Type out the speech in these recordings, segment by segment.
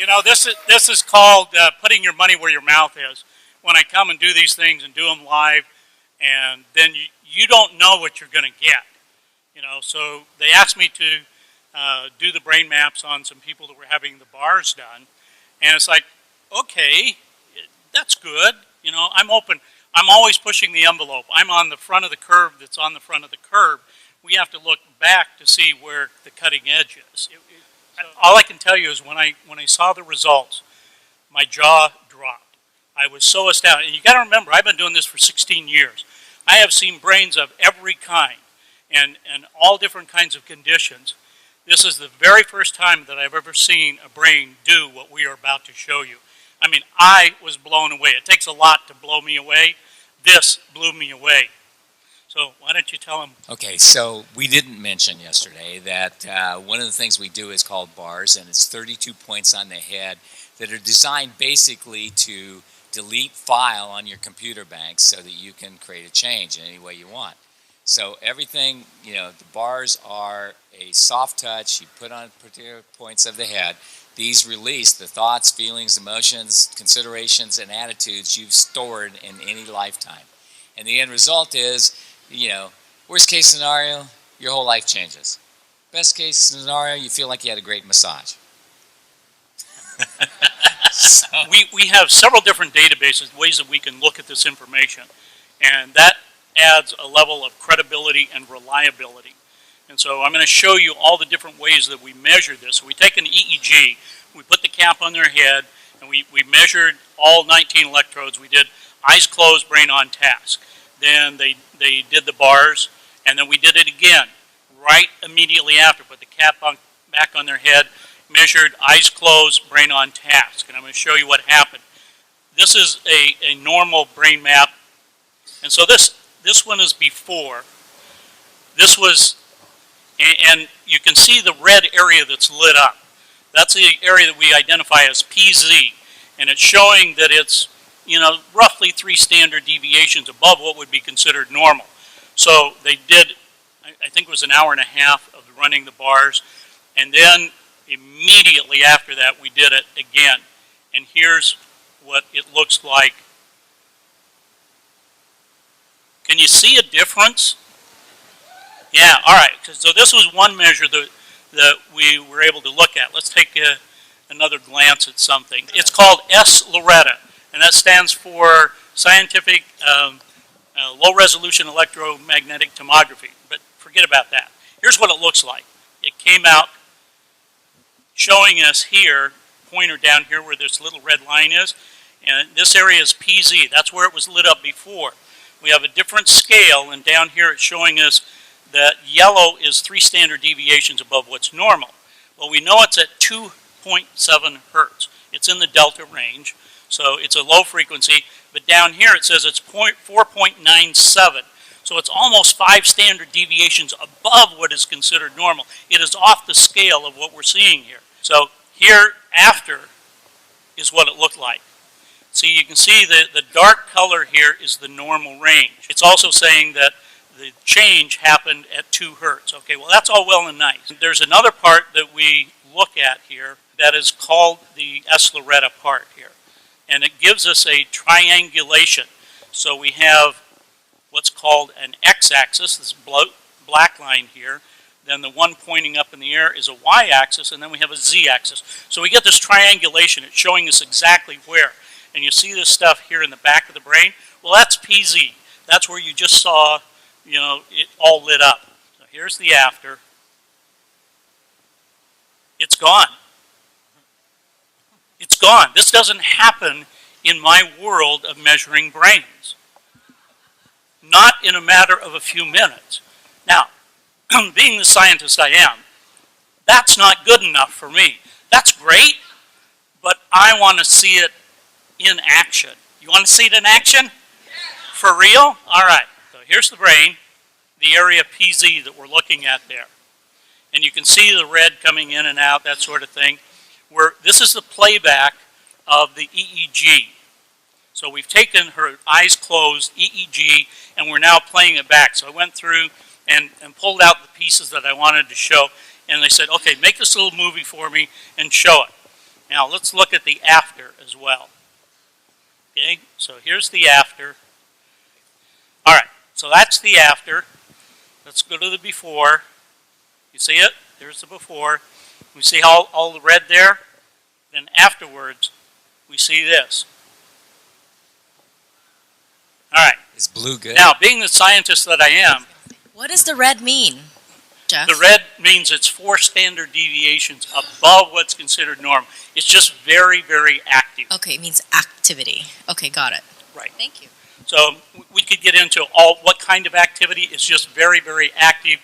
know, this is called putting your money where your mouth is. When I come and do these things and do them live, and then you don't know what you're going to get. You know, so they asked me to do the brain maps on some people that were having the bars done, and it's like, okay, that's good. You know, I'm open. I'm always pushing the envelope. I'm on the front of the curve that's on the front of the curve. We have to look back to see where the cutting edge is. All I can tell you is when I saw the results, my jaw dropped. I was so astounded. And you got to remember, I've been doing this for 16 years. I have seen brains of every kind and all different kinds of conditions. This is the very first time that I've ever seen a brain do what we are about to show you. I mean, I was blown away. It takes a lot to blow me away. This blew me away. So why don't you tell them? Okay, so we didn't mention yesterday that one of the things we do is called bars, and it's 32 points on the head that are designed basically to delete file on your computer bank so that you can create a change in any way you want. So everything, you know, the bars are a soft touch. You put on particular points of the head. These release the thoughts, feelings, emotions, considerations, and attitudes you've stored in any lifetime. And the end result is, you know, worst case scenario, your whole life changes. Best case scenario, you feel like you had a great massage. So. We have several different databases, ways that we can look at this information, and that adds a level of credibility and reliability. And so I'm going to show you all the different ways that we measure this. So we take an EEG, we put the cap on their head, and we measured all 19 electrodes. We did eyes closed, brain on task. Then they did the bars, and then we did it again, right immediately after. Put the cap back on their head, measured eyes closed, brain on task. And I'm going to show you what happened. This is a normal brain map. And so this one is before. This was, and you can see the red area that's lit up. That's the area that we identify as PZ. And it's showing that it's, you know, roughly 3 standard deviations above what would be considered normal. So they did, I think it was an hour and a half of running the bars. And then immediately after that, we did it again. And here's what it looks like. Can you see a difference? Yeah, all right. So this was one measure that we were able to look at. Let's take another glance at something. It's called S-Loretta, and that stands for Scientific Low-Resolution Electromagnetic Tomography. But forget about that. Here's what it looks like. It came out showing us here, pointer down here where this little red line is, and this area is PZ. That's where it was lit up before. We have a different scale, and down here it's showing us that yellow is 3 standard deviations above what's normal. Well, we know it's at 2.7 hertz. It's in the delta range, so it's a low frequency, but down here it says it's 4.97. So it's almost 5 standard deviations above what is considered normal. It is off the scale of what we're seeing here. So here after is what it looked like. See, you can see the dark color here is the normal range. It's also saying that the change happened at 2 hertz. Okay, well that's all well and nice. There's another part that we look at here that is called the S-Loretta part here. And it gives us a triangulation. So we have what's called an x-axis, this black line here. Then the one pointing up in the air is a y-axis, and then we have a z-axis. So we get this triangulation. It's showing us exactly where. And you see this stuff here in the back of the brain? Well, that's PZ. That's where you just saw, you know, it all lit up. So here's the after. It's gone. It's gone. This doesn't happen in my world of measuring brains. Not in a matter of a few minutes. Now, being the scientist I am, that's not good enough for me. That's great, but I want to see it in action. You want to see it in action? Yeah. For real? All right. So here's the brain, the area PZ that we're looking at there. And you can see the red coming in and out, that sort of thing. This is the playback of the EEG. So we've taken her eyes closed EEG, and we're now playing it back. So I went through and pulled out the pieces that I wanted to show, and they said, okay, make this little movie for me and show it. Now let's look at the after as well. Okay, so here's the after. All right, so that's the after. Let's go to the before. You see it? There's the before. We see all the red there. Then afterwards, we see this. All right. Is blue good? Now, being the scientist that I am, What does the red mean, Jeff? the red means it's 4 standard deviations above what's considered normal. It's just very, very active. Okay, it means activity. Okay, got it. Right. Thank you. So we could get into what kind of activity. It's just very, very active,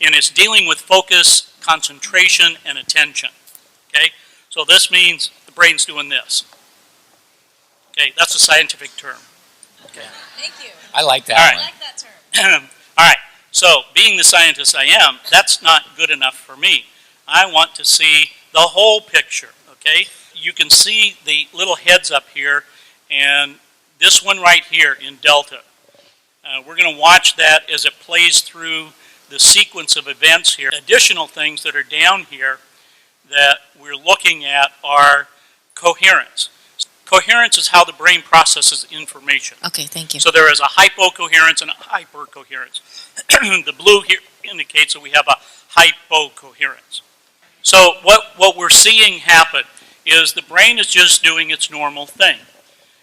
and it's dealing with focus, concentration, and attention. Okay? So this means the brain's doing this. Okay, that's a scientific term. Okay. Thank you. I like that All right. one. I like that term. All right, so being the scientist I am, that's not good enough for me. I want to see the whole picture, okay? You can see the little heads up here, and this one right here in delta. We're going to watch that as it plays through the sequence of events here. Additional things that are down here that we're looking at are coherence. Coherence is how the brain processes information. Okay, thank you. So there is a hypocoherence and a hypercoherence. The blue here indicates that we have a hypocoherence. So what we're seeing happen is the brain is just doing its normal thing.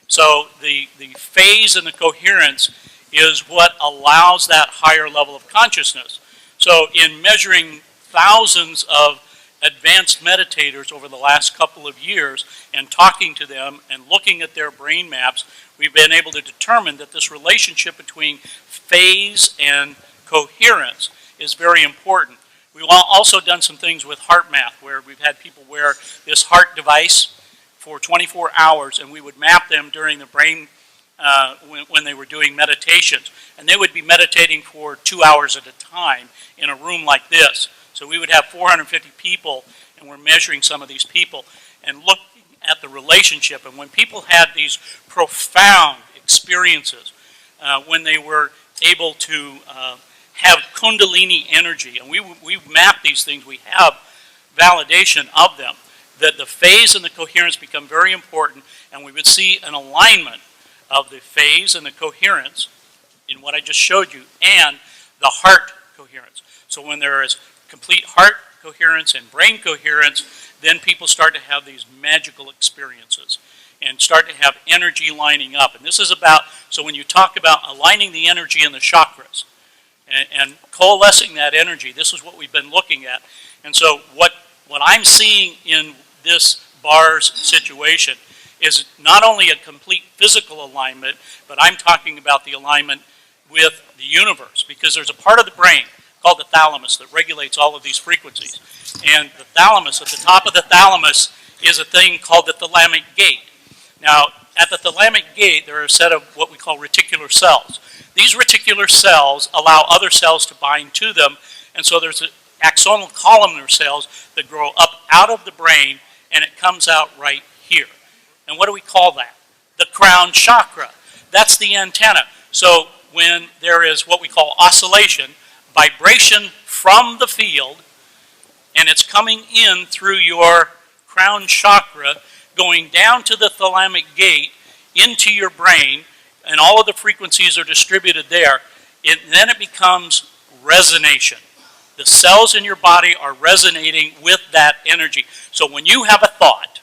So the phase and the coherence is what allows that higher level of consciousness. So in measuring thousands of advanced meditators over the last couple of years and talking to them and looking at their brain maps, we've been able to determine that this relationship between phase and coherence is very important. We've also done some things with heart math where we've had people wear this heart device for 24 hours and we would map them during the brain when they were doing meditations. And they would be meditating for 2 hours at a time in a room like this. So we would have 450 people, and we're measuring some of these people and looking at the relationship. And when people had these profound experiences, when they were able to have kundalini energy, and we map these things, we have validation of them, that the phase and the coherence become very important, and we would see an alignment of the phase and the coherence in what I just showed you, and the heart coherence. So when there is complete heart coherence and brain coherence, then people start to have these magical experiences and start to have energy lining up. And this is about, so when you talk about aligning the energy in the chakras and coalescing that energy, this is what we've been looking at. And so what I'm seeing in this bars situation is not only a complete physical alignment, but I'm talking about the alignment with the universe, because there's a part of the brain called the thalamus that regulates all of these frequencies. And the thalamus, at the top of the thalamus, is a thing called the thalamic gate. Now, at the thalamic gate, there are a set of what we call reticular cells. These reticular cells allow other cells to bind to them, and so there's axonal columnar cells that grow up out of the brain, and it comes out right here. And what do we call that? The crown chakra. That's the antenna. So when there is what we call oscillation, vibration from the field, and it's coming in through your crown chakra, going down to the thalamic gate, into your brain, and all of the frequencies are distributed there, then it becomes resonation. The cells in your body are resonating with that energy. So when you have a thought,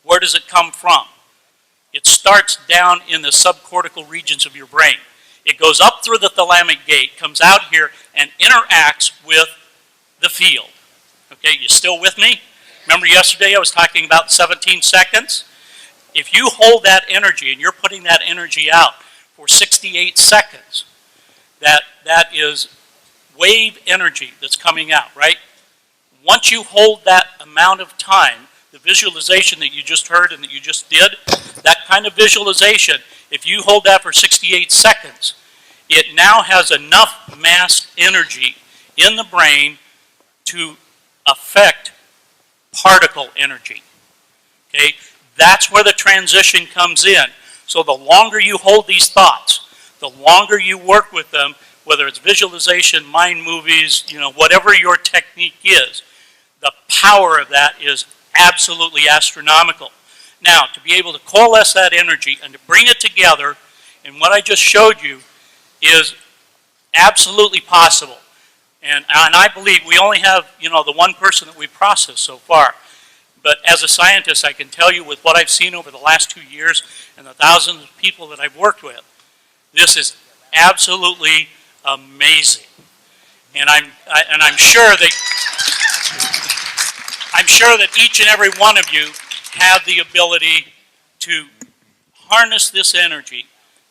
where does it come from? It starts down in the subcortical regions of your brain. It goes up through the thalamic gate, comes out here, and interacts with the field. Okay, you still with me? Remember yesterday I was talking about 17 seconds? If you hold that energy and you're putting that energy out for 68 seconds, that is wave energy that's coming out, right? Once you hold that amount of time, the visualization that you just heard and that you just did, that kind of visualization, if you hold that for 68 seconds, it now has enough mass energy in the brain to affect particle energy. Okay? That's where the transition comes in. So the longer you hold these thoughts, the longer you work with them, whether it's visualization, mind movies, whatever your technique is, the power of that is absolutely astronomical. Now, to be able to coalesce that energy and to bring it together in what I just showed you is absolutely possible. And I believe we only have, the one person that we processed so far. But as a scientist, I can tell you with what I've seen over the last 2 years and the thousands of people that I've worked with, this is absolutely amazing. And I'm sure that each and every one of you have the ability to harness this energy,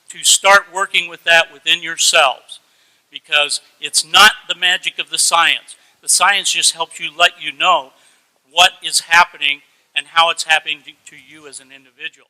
to start working with that within yourselves, because it's not the magic of the science. The science just helps you let you know what is happening and how it's happening to you as an individual.